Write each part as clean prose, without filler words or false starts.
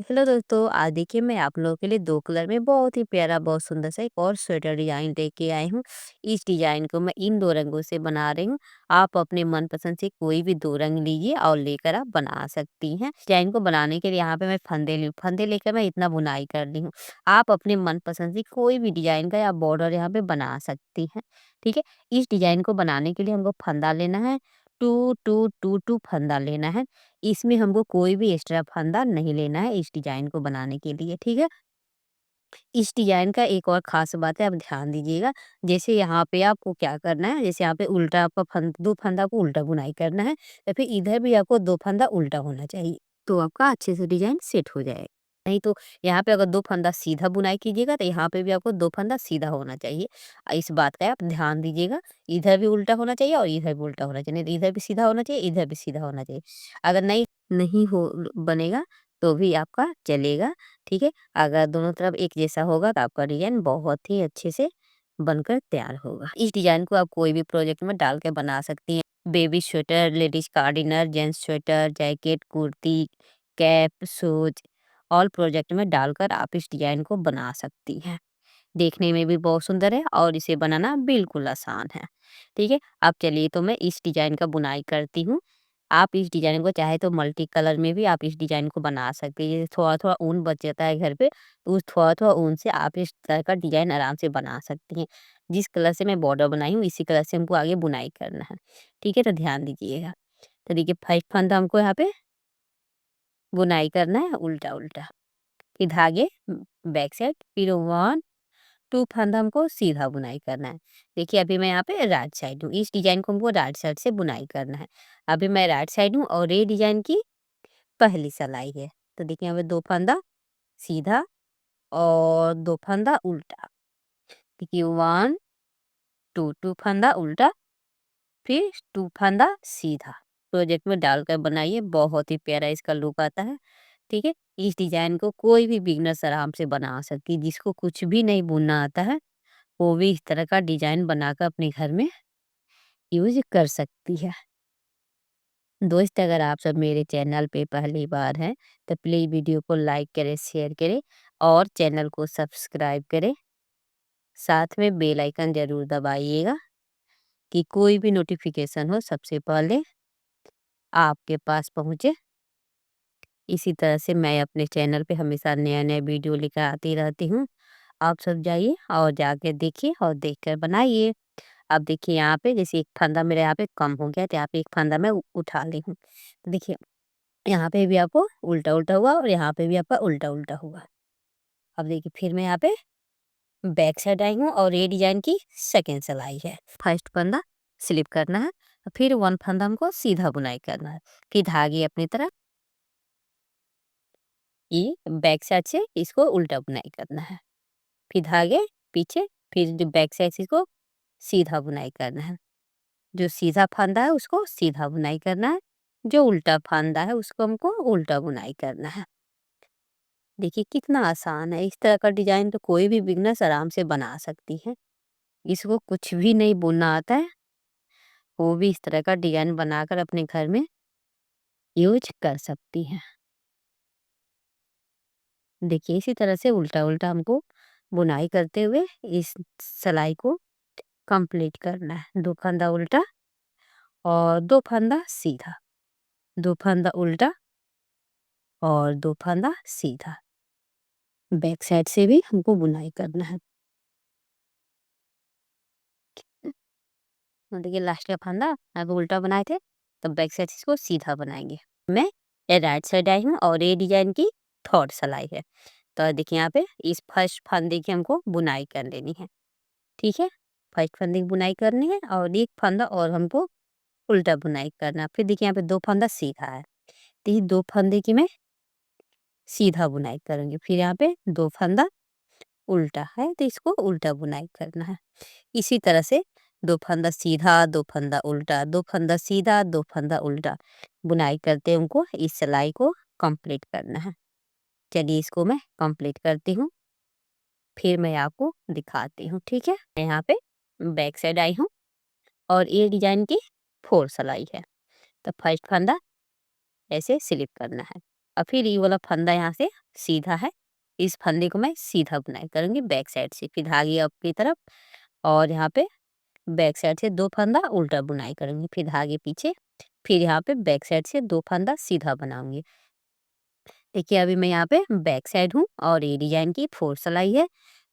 Hello दोस्तों, आज देखिए मैं आप लोगों के लिए 2 कलर में बहुत ही प्यारा, बहुत सुंदर सा एक और स्वेटर डिज़ाइन लेके आई हूँ। इस डिज़ाइन को मैं इन 2 रंगों से बना रही हूँ। आप अपने मनपसंद से कोई भी 2 रंग लीजिए और लेकर आप बना सकती हैं। डिज़ाइन को बनाने के लिए यहाँ पे मैं फंदे ली हूँ, फंदे लेकर मैं इतना बुनाई कर ली हूँ। आप अपने मनपसंद से कोई भी डिज़ाइन का या बॉर्डर यहाँ पे बना सकती हैं, ठीक है? इस डिज़ाइन को बनाने के लिए हमको फंदा लेना है, 2, 2, 2, 2 फंदा लेना है। इसमें हमको कोई भी एक्स्ट्रा फंदा नहीं लेना है इस डिजाइन को बनाने के लिए, ठीक है? इस डिजाइन का एक और खास बात है, आप ध्यान दीजिएगा। जैसे यहाँ पे आपको क्या करना है, जैसे यहाँ पे उल्टा आपका 2 फंदा को उल्टा बुनाई करना है, तो फिर इधर भी आपको 2 फंदा उल्टा होना चाहिए, तो आपका अच्छे से डिजाइन सेट हो जाएगा। नहीं तो यहाँ पे अगर 2 फंदा सीधा बुनाई कीजिएगा तो यहाँ पे भी आपको 2 फंदा सीधा होना चाहिए। इस बात का आप ध्यान दीजिएगा। इधर भी उल्टा होना चाहिए और इधर भी उल्टा होना चाहिए, नहीं तो इधर भी सीधा होना चाहिए, इधर भी सीधा होना चाहिए। अगर नहीं नहीं हो बनेगा तो भी आपका चलेगा, ठीक है? अगर दोनों तरफ एक जैसा होगा तो आपका डिजाइन बहुत ही अच्छे से बनकर तैयार होगा। इस डिजाइन को आप कोई भी प्रोजेक्ट में डाल के बना सकती हैं। Baby sweater, ladies cardigan, gents sweater, jacket, kurti, cap, shoes, all project में डालकर आप इस डिजाइन को बना सकती हैं। देखने में भी बहुत सुंदर है और इसे बनाना बिल्कुल आसान है, ठीक है? अब चलिए तो मैं इस डिजाइन का बुनाई करती हूँ। आप इस डिजाइन को चाहे तो मल्टी कलर में भी आप इस डिजाइन को बना सकते हैं। जैसे थोड़ा-थोड़ा ऊन बच जाता है घर पे, तो उस थोड़ा-थोड़ा ऊन से आप इस तरह का डिजाइन आराम से बना सकती हैं। जिस कलर से मैं बॉर्डर बनाई हूँ, इसी कलर से हमको आगे बुनाई करना है, ठीक है? तो ध्यान दीजिएगा। तो देखिए फर्स्ट फंदा हमको यहाँ पे बुनाई करना है उल्टा-उल्टा। फिर धागे बैक साइड, फिर 1, 2 फंदा हमको सीधा बुनाई करना है। देखिए अभी मैं यहाँ पे राइट साइड हूँ, इस डिजाइन को हमको राइट साइड से बुनाई करना है। अभी मैं राइट साइड हूँ और ये डिजाइन की पहली सिलाई है। तो देखिए यहाँ पे 2 फंदा सीधा और 2 फंदा उल्टा। देखिए 1, 2, 2 फंदा उल्टा, फिर 2 फंदा सीधा। प्रोजेक्ट में डालकर बनाइए, बहुत ही प्यारा इसका लुक आता है, ठीक है? इस डिजाइन को कोई भी बिगनर्स आराम से बना सकती है, जिसको कुछ भी नहीं बुनना आता है, वो भी इस तरह का डिजाइन बनाकर अपने घर में यूज कर सकती है। दोस्त अगर आप सब मेरे चैनल पे पहली बार हैं तो प्लीज़ वीडियो को लाइक करें, शेयर करें और चैनल को सब्सक्राइब करें। साथ में बेल आइकन ज़रूर दबाइएगा कि कोई भी नोटिफिकेशन हो सबसे पहले आपके पास पहुँचे। इसी तरह से मैं अपने चैनल पे हमेशा नया-नया वीडियो लेकर आती रहती हूँ। आप सब जाइए और जाके देखिए और देखकर बनाइए। अब देखिए यहाँ पे जैसे एक फंदा मेरा यहाँ पे कम हो गया, तो यहाँ पे एक फंदा मैं उठा ली हूँ। तो देखिए यहाँ पे भी आपको उल्टा-उल्टा हुआ और यहाँ पे भी आपका उल्टा-उल्टा हुआ। अब देखिए फिर मैं यहाँ पे बैक साइड आई हूँ और ये डिजाइन की सेकंड सिलाई है। फर्स्ट फंदा स्लिप करना है, फिर 1 फंदा हमको सीधा बुनाई करना है। फिर धागे अपनी तरफ ये बैक साइड से इसको उल्टा बुनाई करना है। फिर धागे पीछे, फिर जो बैक साइड से इसको सीधा बुनाई करना है। जो सीधा फंदा है उसको सीधा बुनाई करना है, जो उल्टा फंदा है उसको हमको उल्टा बुनाई करना है। देखिए कितना आसान है, इस तरह का डिजाइन तो कोई भी बिगनर्स आराम से बना सकती है। इसको कुछ भी नहीं बुनना आता है, वो भी इस तरह का डिजाइन बनाकर अपने घर में यूज कर सकती हैं। देखिए इसी तरह से उल्टा उल्टा हमको बुनाई करते हुए इस सिलाई को कंप्लीट करना है। 2 फंदा उल्टा और 2 फंदा सीधा, 2 फंदा उल्टा और 2 फंदा सीधा। बैक साइड से भी हमको बुनाई करना है। तो देखिए लास्ट का फंदा अगर उल्टा बनाए थे तो बैक साइड से इसको सीधा बनाएंगे। मैं ये राइट साइड आई हूँ और ये डिजाइन की थर्ड सिलाई है। तो देखिए यहाँ पे इस फर्स्ट फंदे की हमको बुनाई कर लेनी है, ठीक है? फर्स्ट फंदे की बुनाई करनी है और एक फंदा और हमको उल्टा बुनाई करना है। फिर देखिए यहाँ पे 2 फंदा सीधा है, तो ये 2 फंदे की मैं सीधा बुनाई करूंगी। फिर यहाँ पे 2 फंदा उल्टा है तो इसको उल्टा बुनाई करना है। इसी तरह से 2 फंदा सीधा, 2 फंदा उल्टा, 2 फंदा सीधा, 2 फंदा उल्टा बुनाई करते हमको इस सिलाई को कंप्लीट करना है। चलिए इसको मैं कंप्लीट करती हूँ, फिर मैं आपको दिखाती हूँ, ठीक है? मैं यहाँ पे बैक साइड आई हूँ और ये डिजाइन की 4 सिलाई है। तो फर्स्ट फंदा ऐसे स्लिप करना है, और फिर ये वाला फंदा यहाँ से सीधा है, इस फंदे को मैं सीधा बुनाई करूँगी बैक साइड से, फिर धागे अप की तरफ, और यहाँ पे बैक साइड से 2 फंदा उल्टा बुनाई करूँगी, फिर धागे पीछे, फिर यहाँ पे बैक साइड से 2 फंदा सीधा बनाऊँगी। देखिए अभी मैं यहाँ पे बैक साइड हूँ और ये डिजाइन की 4 सिलाई है,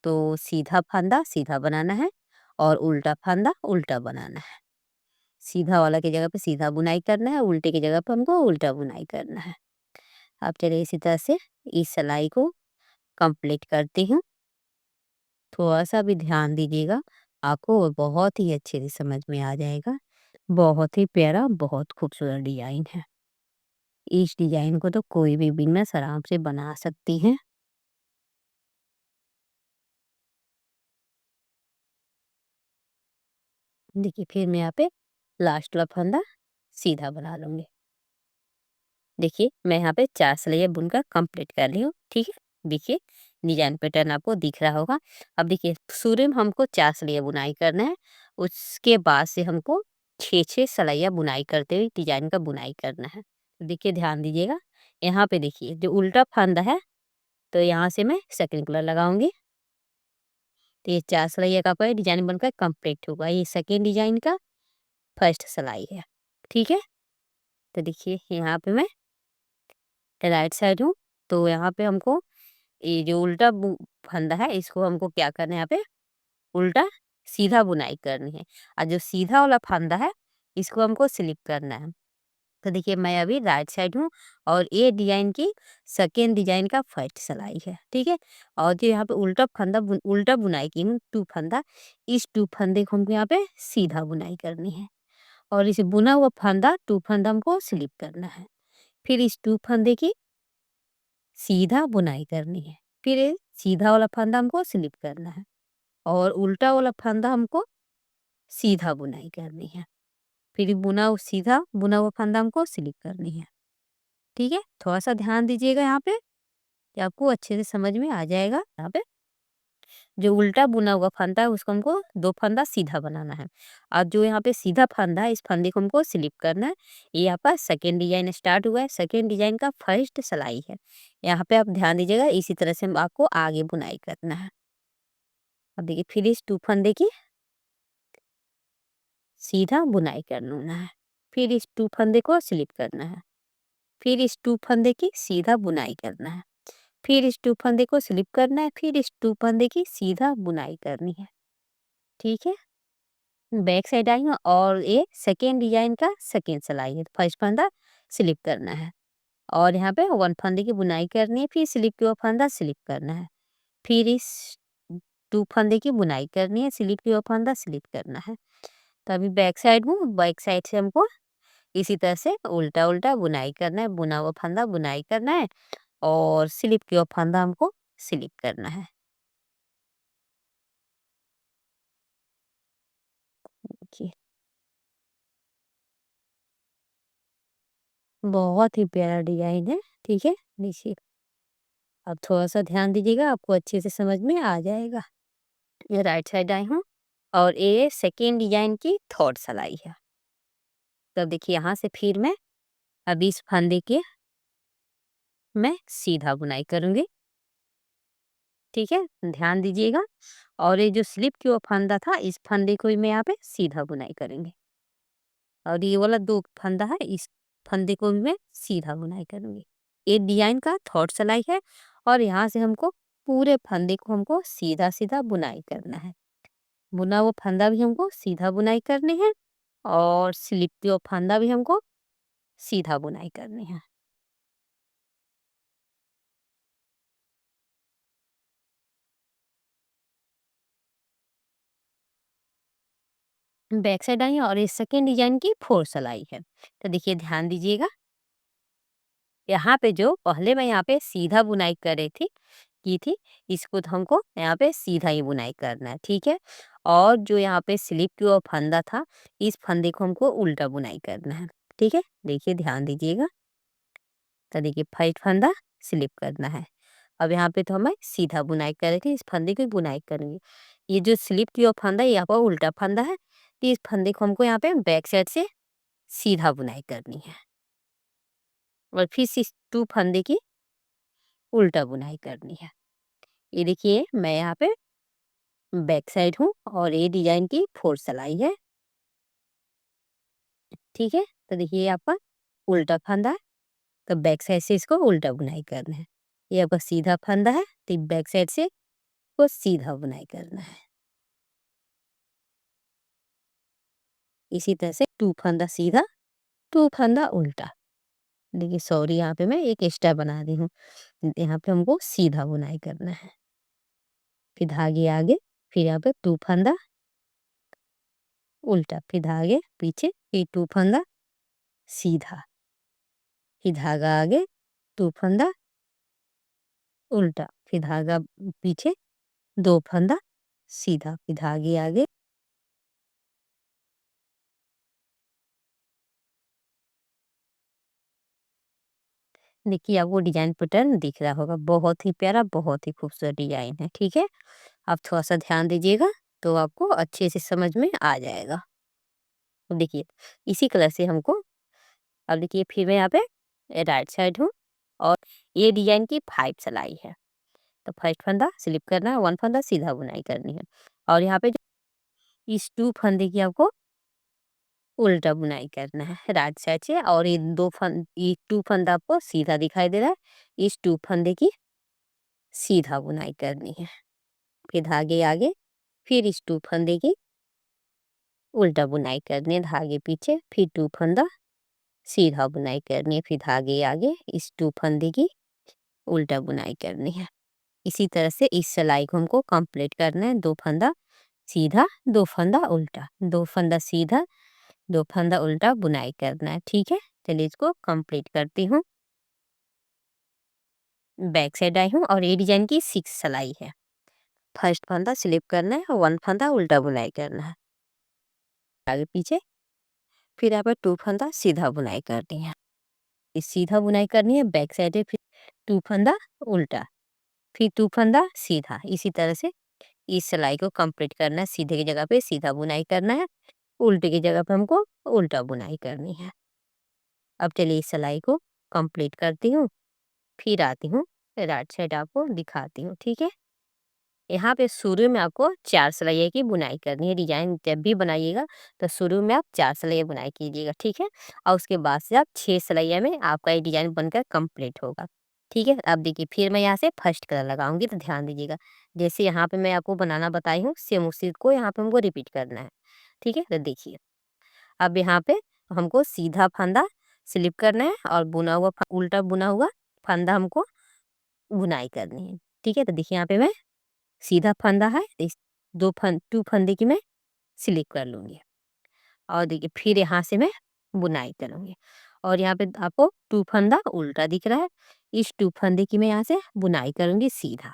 तो सीधा फंदा सीधा बनाना है और उल्टा फंदा उल्टा बनाना है। सीधा वाला की जगह पे सीधा बुनाई करना है, उल्टे की जगह पे हमको उल्टा बुनाई करना है। अब चलिए इसी तरह से इस सिलाई को कंप्लीट करती हूँ। थोड़ा-सा भी ध्यान दीजिएगा, आपको बहुत ही अच्छे से समझ में आ जाएगा। बहुत ही प्यारा, बहुत खूबसूरत डिज़ाइन है। इस डिज़ाइन को तो कोई भी बिगिनर्स आराम से बना सकती हैं। देखिए फिर मैं यहाँ पे लास्ट वाला फंदा सीधा बना लूँगी। देखिए मैं यहाँ पे 4 सिलाइयाँ बुनकर कंप्लीट कर ली हूँ, ठीक है? देखिए डिजाइन पैटर्न आपको दिख रहा होगा। अब देखिए शुरू में हमको 4 सिलाइयाँ बुनाई करना है, उसके बाद से हमको 6-6 सिलाइयाँ बुनाई करते हुए डिजाइन का बुनाई करना है। तो देखिए ध्यान दीजिएगा, यहाँ पे देखिए जो उल्टा फंदा है, तो यहाँ से मैं सेकंड कलर लगाऊंगी, तो ये 4 सिलाइयाँ का पूरा डिजाइन बनकर कंप्लीट होगा। ये सेकेंड डिजाइन का फर्स्ट सिलाई है, ठीक है? तो देखिए यहाँ पे मैं राइट साइड हूँ, तो यहाँ पे हमको ये जो उल्टा फंदा है, इसको हमको क्या करना है, यहाँ पे उल्टा सीधा बुनाई करनी है, और जो सीधा वाला फंदा है इसको हमको स्लिप करना है। तो देखिए मैं अभी राइट साइड हूँ और ये डिजाइन की सेकेंड डिजाइन का फर्स्ट सिलाई है, ठीक है? और जो यहाँ पे उल्टा फंदा उल्टा बुनाई की हूँ, 2 फंदा, इस 2 फंदे को हमको यहाँ पे सीधा बुनाई करनी है, और इसे बुना हुआ फंदा 2 फंदा हमको स्लिप करना है, फिर इस 2 फंदे की सीधा बुनाई करनी है, फिर ये सीधा वाला फंदा हमको स्लिप करना है, और उल्टा वाला फंदा हमको सीधा बुनाई करनी है, फिर सीधा बुना हुआ फंदा हमको स्लिप करनी है, ठीक है? थोड़ा सा ध्यान दीजिएगा यहाँ पे, कि आपको अच्छे से समझ में आ जाएगा। यहाँ पे जो उल्टा बुना हुआ फंदा है उसको हमको 2 फंदा सीधा बनाना है, और जो यहाँ पे सीधा फंदा है इस फंदे को हमको स्लिप करना है। ये यहाँ पर सेकेंड डिजाइन स्टार्ट हुआ है, सेकेंड डिजाइन का फर्स्ट सिलाई है। यहाँ पे आप ध्यान दीजिएगा, इसी तरह से आपको आगे बुनाई करना है। अब देखिए फिर इस 2 फंदे की सीधा बुनाई करना है, फिर इस 2 फंदे को स्लिप करना है, फिर इस 2 फंदे की सीधा बुनाई करना है, फिर इस 2 फंदे को स्लिप करना है, फिर इस 2 फंदे की सीधा बुनाई करनी है, ठीक है? बैक साइड आई हूँ और ये सेकेंड डिजाइन का सेकेंड सिलाई है, फर्स्ट फंदा स्लिप करना है, और यहाँ पे 1 फंदे की बुनाई करनी है, फिर स्लिप की 1 फंदा स्लिप करना है, फिर इस 2 फंदे की बुनाई करनी है, स्लिप की 1 फंदा स्लिप करना है। तो अभी बैक साइड हूँ, बैक साइड से हमको इसी तरह से उल्टा उल्टा बुनाई करना है, बुना हुआ फंदा बुनाई करना है, और स्लिप की 1 फंदा हमको स्लिप करना है। देखिए बहुत ही प्यारा डिजाइन है, ठीक है? देखिए अब थोड़ा-सा ध्यान दीजिएगा, आपको अच्छे से समझ में आ जाएगा। ये राइट साइड आई हूँ और ये सेकेंड डिजाइन की थर्ड सिलाई है। तो देखिए यहाँ से फिर मैं अब इस फंदे के मैं सीधा बुनाई करूँगी, ठीक है? ध्यान दीजिएगा, और ये जो स्लिप की वो फंदा था, इस फंदे को भी मैं यहाँ पे सीधा बुनाई करूँगी, और ये वाला 2 फंदा है, इस फंदे को भी मैं सीधा बुनाई करूँगी। ये डिजाइन का थर्ड सिलाई है, और यहाँ से हमको पूरे फंदे को हमको सीधा-सीधा बुनाई करना है। बुना हुआ फंदा भी हमको सीधा बुनाई करनी है, और स्लिप की वो फंदा भी हमको सीधा बुनाई करनी है। बैक साइड आई और ये सेकेंड डिजाइन की 4 सिलाई है। तो देखिए ध्यान दीजिएगा, यहाँ पे जो पहले मैं यहाँ पे सीधा बुनाई कर रही थी की थी, इसको तो हमको यहाँ पे सीधा ही बुनाई करना है, ठीक है? और जो यहाँ पे स्लिप की वो फंदा था, इस फंदे को हमको उल्टा बुनाई करना है, ठीक है? देखिए ध्यान दीजिएगा, तो देखिए फर्स्ट फंदा स्लिप करना है। अब यहाँ पे तो हमें सीधा बुनाई कर रही थी, इस फंदे की बुनाई करेंगे। ये जो स्लिप की वो फंदा है, यहाँ पर उल्टा फंदा है, तो इस फंदे को हमको यहाँ पे बैक साइड से सीधा बुनाई करनी है। और फिर से इस 2 फंदे की उल्टा बुनाई करनी है। ये देखिए मैं यहाँ पे बैक साइड हूँ और ये डिजाइन की 4 सिलाई है। ठीक है, तो देखिए ये आपका उल्टा फंदा है, तो बैक साइड से इसको उल्टा बुनाई करना है। ये आपका सीधा फंदा है, तो बैक साइड से को सीधा बुनाई करना है। इसी तरह से 2 फंदा सीधा, 2 फंदा उल्टा। देखिए सॉरी, यहाँ पे मैं एक एक्स्ट्रा बना दी हूँ। यहाँ पे हमको सीधा बुनाई करना है। फिर धागे आगे, फिर यहाँ पे 2 फंदा उल्टा, फिर धागे पीछे, फिर 2 फंदा सीधा, फिर धागा आगे, 2 फंदा उल्टा, फिर धागा पीछे, 2 फंदा सीधा, फिर धागे आगे। देखिए आपको डिजाइन पैटर्न दिख रहा होगा, बहुत ही प्यारा, बहुत ही खूबसूरत डिजाइन है। ठीक है, आप थोड़ा सा ध्यान दीजिएगा तो आपको अच्छे से समझ में आ जाएगा। अब देखिए इसी कलर से हमको, अब देखिए फिर मैं यहाँ पे राइट साइड हूँ और ये डिजाइन की 5 सिलाई है। तो फर्स्ट फंदा स्लिप करना है, 1 फंदा सीधा बुनाई करनी है और यहाँ पे जो इस 2 फंदे की आपको उल्टा बुनाई करना है राइट साइड से। और ये 2 फंदा आपको सीधा दिखाई दे रहा है, इस 2 फंदे की सीधा बुनाई करनी है। फिर धागे आगे, फिर इस 2 फंदे की उल्टा बुनाई करनी है, धागे पीछे, फिर 2 फंदा सीधा बुनाई करनी है, फिर धागे आगे, इस 2 फंदे की उल्टा बुनाई करनी है। इसी तरह से इस सिलाई को हमको कंप्लीट करना है। 2 फंदा सीधा, 2 फंदा उल्टा, 2 फंदा सीधा, 2 फंदा उल्टा बुनाई करना है। ठीक है, चलिए इसको कंप्लीट करती हूँ। बैक साइड आई हूँ और ये डिजाइन की 6 सिलाई है। फर्स्ट फंदा स्लिप करना है और 1 फंदा उल्टा बुनाई करना है, आगे पीछे, फिर यहाँ पर 2 फंदा सीधा बुनाई करनी है। इस सीधा बुनाई करनी है बैक साइड है, फिर 2 फंदा उल्टा, फिर 2 फंदा सीधा। इसी तरह से इस सिलाई को कंप्लीट करना है। सीधे की जगह पे सीधा बुनाई करना है, उल्टे की जगह पे हमको उल्टा बुनाई करनी है। अब चलिए इस सिलाई को कंप्लीट करती हूँ, फिर आती हूँ राइट साइड आपको दिखाती हूँ। ठीक है, यहाँ पे शुरू में आपको 4 सिलाई की बुनाई करनी है। डिजाइन जब भी बनाइएगा तो शुरू में आप 4 सिलाई बुनाई कीजिएगा। ठीक है, और उसके बाद से आप 6 सिलाई में आपका ये डिजाइन बनकर कंप्लीट होगा। ठीक है, अब देखिए फिर मैं यहाँ से फर्स्ट कलर लगाऊंगी, तो ध्यान दीजिएगा। जैसे यहाँ पे मैं आपको बनाना बताई हूँ, सेम उसी को यहाँ पे हमको रिपीट करना है। ठीक है, तो देखिए अब यहाँ पे हमको सीधा फंदा स्लिप करना है और बुना हुआ उल्टा बुना हुआ फंदा हमको बुनाई करनी है। ठीक है, तो देखिए यहाँ पे मैं सीधा फंदा है, तो इस 2 फंदे की मैं स्लिप कर लूंगी और देखिए फिर यहाँ से मैं बुनाई करूंगी और यहाँ पे आपको 2 फंदा उल्टा दिख रहा है, इस 2 फंदे की मैं यहाँ से बुनाई करूंगी सीधा।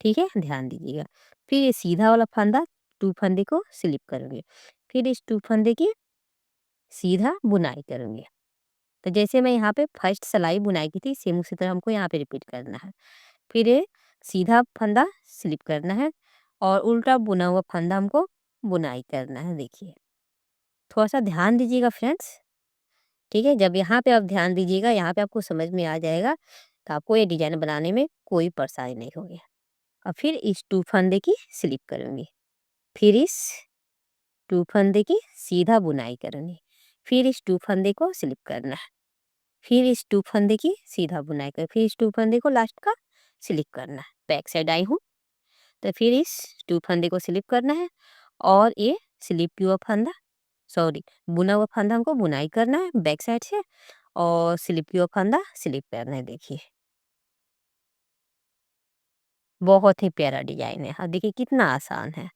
ठीक है, ध्यान दीजिएगा। फिर ये सीधा वाला फंदा 2 फंदे को स्लिप करूंगी, फिर इस 2 फंदे की सीधा बुनाई करूंगी। तो जैसे मैं यहाँ पे फर्स्ट सिलाई बुनाई की थी, सेम उसी तरह हमको यहाँ पे रिपीट करना है। फिर ये सीधा फंदा स्लिप करना है और उल्टा बुना हुआ फंदा हमको बुनाई करना है। देखिए थोड़ा सा ध्यान दीजिएगा फ्रेंड्स। ठीक है, जब यहाँ पे आप ध्यान दीजिएगा, यहाँ पे आपको समझ में आ जाएगा, तो आपको ये डिजाइन बनाने में कोई परेशानी नहीं होगी। और फिर इस 2 फंदे की स्लिप करूंगी, फिर इस 2 फंदे की सीधा बुनाई करूंगी, फिर इस 2 फंदे को स्लिप करना है, फिर इस 2 फंदे की सीधा बुनाई कर, फिर इस 2 फंदे को लास्ट का स्लिप करना है। बैक साइड आई हूँ, तो फिर इस 2 फंदे को स्लिप करना है और ये स्लिप हुआ फंदा, सॉरी बुना हुआ फंदा हमको बुनाई करना है बैक साइड से और स्लिप हुआ फंदा स्लिप करना है। देखिए बहुत ही प्यारा डिजाइन है। हाँ देखिए कितना आसान है।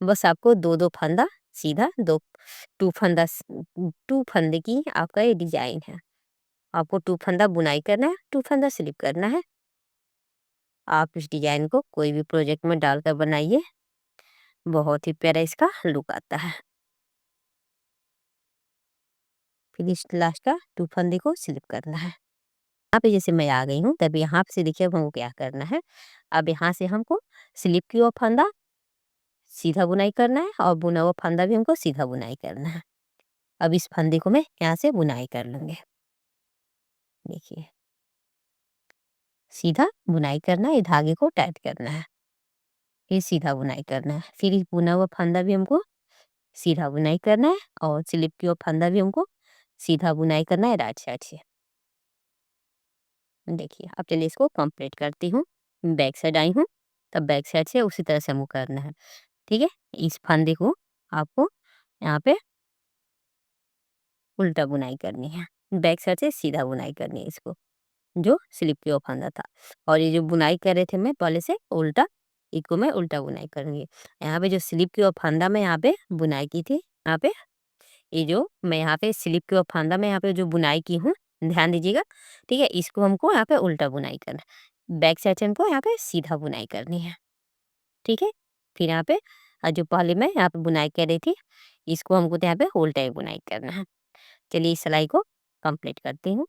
बस आपको 2 फंदा सीधा, दो 2 फंदा 2 फंदे की आपका ये डिजाइन है। आपको 2 फंदा बुनाई करना है, 2 फंदा स्लिप करना है। आप इस डिजाइन को कोई भी प्रोजेक्ट में डालकर बनाइए, बहुत ही प्यारा इसका लुक आता है। फिर इस लास्ट का 2 फंदे को स्लिप करना है। यहाँ पे जैसे मैं आ गई हूँ, तब यहाँ से देखिए अब हमको क्या करना है। अब यहाँ से हमको स्लिप की हुआ फंदा सीधा बुनाई करना है और बुना हुआ फंदा भी हमको सीधा बुनाई करना है। अब इस फंदे को मैं यहाँ से बुनाई कर लूंगी। देखिए, सीधा बुनाई करना है, ये धागे को टाइट करना है, फिर सीधा बुनाई करना है, फिर ये बुना हुआ फंदा भी हमको सीधा बुनाई करना है और स्लिप की ओर फंदा भी हमको सीधा बुनाई करना है राइट साइड से। देखिए, अब चलिए इसको कंप्लीट करती हूँ। बैक साइड आई हूँ, तब बैक साइड से उसी तरह से हमको करना है। ठीक है? इस फंदे को आपको यहाँ पे उल्टा बुनाई करनी है। बैक साइड से सीधा बुनाई करनी है इसको, जो स्लिप की ओर फंदा था। और ये जो बुनाई कर रहे थे मैं पहले से उल्टा, इसको मैं उल्टा बुनाई करूँगी। यहाँ पे जो स्लिप की ओर फंदा मैं यहाँ पे बुनाई की थी, यहाँ पे ये जो मैं यहाँ पे स्लिप की ओर फंदा में यहाँ पे जो बुनाई की हूँ, ध्यान दीजिएगा। ठीक है? इसको हमको यहाँ पे उल्टा बुनाई करना है। बैक साइड से हमको यहाँ पे सीधा बुनाई करनी है। ठीक है? फिर यहाँ पे जो पहले मैं यहाँ पे बुनाई कर रही थी, इसको हमको तो यहाँ पे उल्टा ही बुनाई करना है। चलिए इस सिलाई को कंप्लीट करती हूँ।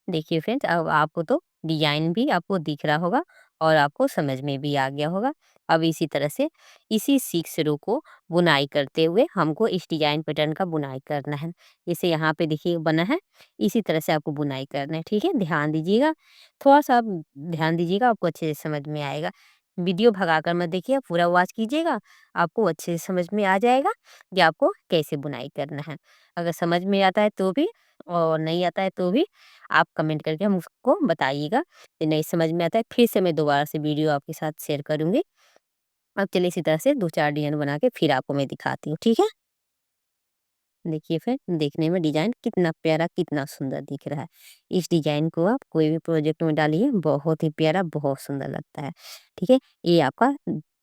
देखिए फ्रेंड्स, अब आपको तो डिजाइन भी आपको दिख रहा होगा और आपको समझ में भी आ गया होगा। अब इसी तरह से इसी 6 रो को बुनाई करते हुए हमको इस डिजाइन पैटर्न का बुनाई करना है। जैसे यहाँ पे देखिए बना है, इसी तरह से आपको बुनाई करना है। ठीक है? ध्यान दीजिएगा, थोड़ा सा आप ध्यान दीजिएगा, आपको अच्छे से समझ में आएगा। वीडियो भगाकर मत देखिए, पूरा वॉच कीजिएगा, आपको अच्छे से समझ में आ जाएगा कि आपको कैसे बुनाई करना है। अगर समझ में आता है तो भी और नहीं आता है तो भी आप कमेंट करके हम उसको बताइएगा। कि नहीं समझ में आता है, फिर से मैं दोबारा से वीडियो आपके साथ शेयर करूँगी। अब चलिए इसी तरह से 2-4 डिज़ाइन बना के फिर आपको मैं दिखाती हूँ, ठीक है? देखिए फिर देखने में डिज़ाइन कितना प्यारा, कितना सुंदर दिख रहा है। इस डिज़ाइन को आप कोई भी प्रोजेक्ट में डालिए, बहुत ही प्यारा, बहुत सुंदर लगता है। ठीक है? ये आपका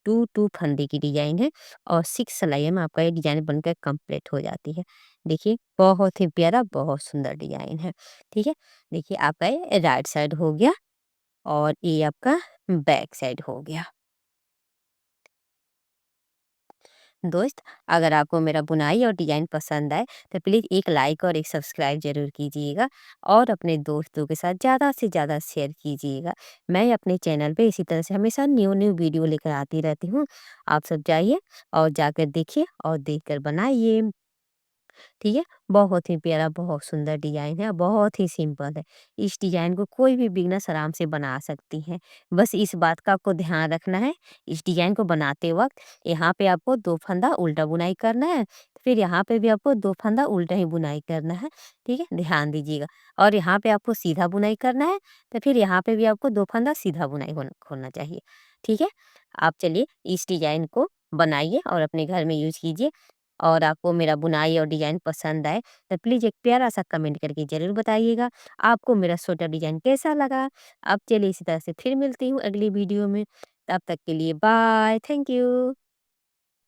2-2 फंदे की डिज़ाइन है और 6 सिलाइयों में आपका ये डिज़ाइन बनकर कंप्लीट हो जाती है। देखिए, बहुत ही प्यारा, बहुत सुंदर डिज़ाइन है। ठीक है? देखिए, आपका ये राइट साइड हो गया और ये आपका बैक साइड हो गया। दोस्त, अगर आपको मेरा बुनाई और डिज़ाइन पसंद आए तो प्लीज़ एक लाइक और एक सब्सक्राइब ज़रूर कीजिएगा और अपने दोस्तों के साथ ज़्यादा से ज़्यादा शेयर कीजिएगा। मैं अपने चैनल पे इसी तरह से हमेशा न्यू न्यू वीडियो लेकर आती रहती हूँ। आप सब जाइए और जाकर देखिए और देखकर बनाइए। ठीक है? बहुत ही प्यारा, बहुत सुंदर डिज़ाइन है, बहुत ही सिंपल है। इस डिज़ाइन को कोई भी बिगिनर्स आराम से बना सकती हैं। बस इस बात का आपको ध्यान रखना है, इस डिज़ाइन को बनाते वक़्त यहाँ पे आपको 2 फंदा उल्टा बुनाई करना है, फिर यहाँ पे भी आपको 2 फंदा उल्टा ही बुनाई करना है। ठीक है? ध्यान दीजिएगा। और यहाँ पे आपको सीधा बुनाई करना है, तो फिर यहाँ पे भी आपको 2 फंदा सीधा बुनाई होना चाहिए। ठीक है? आप चलिए इस डिज़ाइन को बनाइए और अपने घर में यूज़ कीजिए। और आपको मेरा बुनाई और डिज़ाइन पसंद आए तो प्लीज़ एक प्यारा-सा कमेंट करके ज़रूर बताइएगा। आपको मेरा स्वेटर डिज़ाइन कैसा लगा? अब चलिए इसी तरह से फिर मिलती हूँ अगली वीडियो में। तब तक के लिए बाय, थैंक यू।